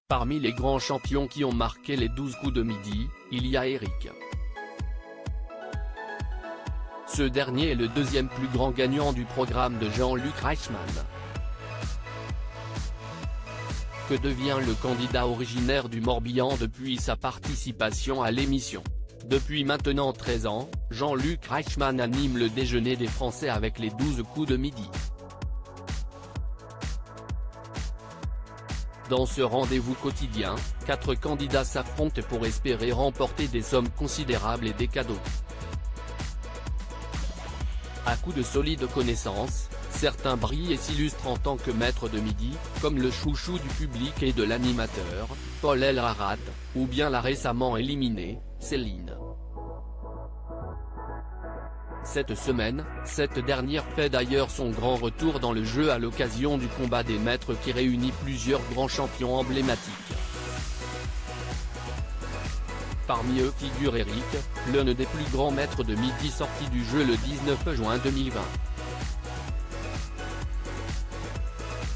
Parmi les grands champions qui ont marqué les 12 coups de midi, il y a Eric. Ce dernier est le deuxième plus grand gagnant du programme de Jean-Luc Reichmann. Que devient le candidat originaire du Morbihan depuis sa participation à l'émission? Depuis maintenant 13 ans, Jean-Luc Reichmann anime le déjeuner des Français avec les 12 coups de midi. Dans ce rendez-vous quotidien, 4 candidats s'affrontent pour espérer remporter des sommes considérables et des cadeaux. À coup de solides connaissances, certains brillent et s'illustrent en tant que maîtres de midi, comme le chouchou du public et de l'animateur, Paul Elrarat, ou bien la récemment éliminée, Céline. Cette semaine, cette dernière fait d'ailleurs son grand retour dans le jeu à l'occasion du combat des maîtres qui réunit plusieurs grands champions emblématiques. Parmi eux figure Eric, l'un des plus grands maîtres de midi sorti du jeu le 19 juin 2020.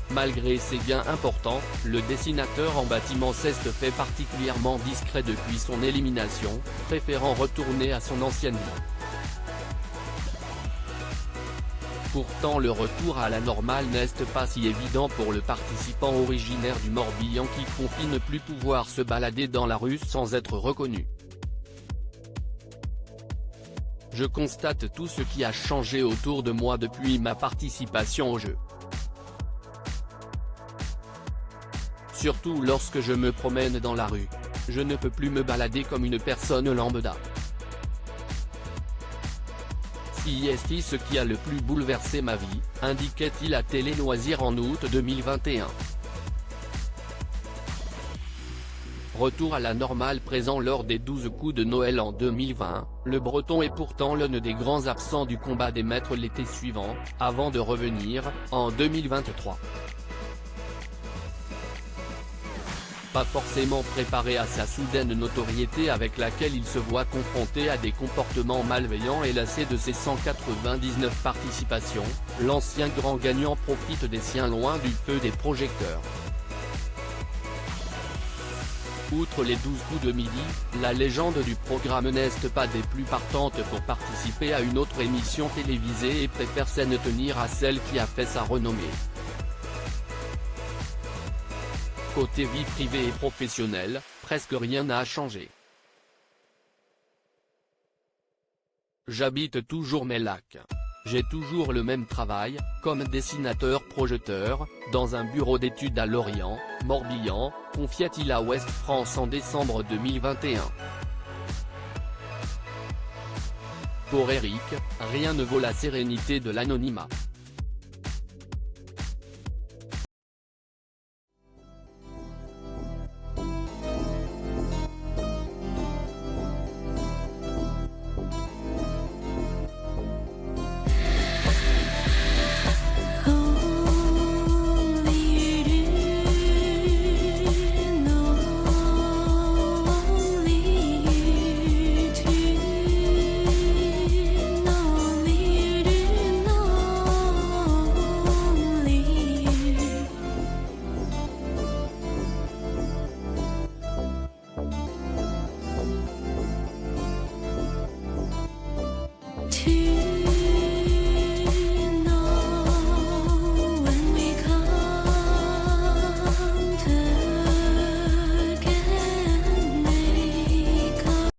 Malgré ses gains importants, le dessinateur en bâtiment s'est fait particulièrement discret depuis son élimination, préférant retourner à son ancienne vie. Pourtant le retour à la normale n'est pas si évident pour le participant originaire du Morbihan qui confie ne plus pouvoir se balader dans la rue sans être reconnu. Je constate tout ce qui a changé autour de moi depuis ma participation au jeu. Surtout lorsque je me promène dans la rue. Je ne peux plus me balader comme une personne lambda. C'est ce qui a le plus bouleversé ma vie, indiquait-il à Télé Loisirs en août 2021. Retour à la normale présent lors des 12 coups de Noël en 2020, le Breton est pourtant l'un des grands absents du combat des maîtres l'été suivant, avant de revenir, en 2023. Pas forcément préparé à sa soudaine notoriété avec laquelle il se voit confronté à des comportements malveillants et lassé de ses 199 participations, l'ancien grand gagnant profite des siens loin du feu des projecteurs. Outre les 12 coups de midi, la légende du programme n'est pas des plus partantes pour participer à une autre émission télévisée et préfère s'en tenir à celle qui a fait sa renommée. Côté vie privée et professionnelle, presque rien n'a changé. J'habite toujours mes lacs. J'ai toujours le même travail, comme dessinateur-projeteur, dans un bureau d'études à Lorient, Morbihan, confiait-il à Ouest France en décembre 2021. Pour Eric, rien ne vaut la sérénité de l'anonymat.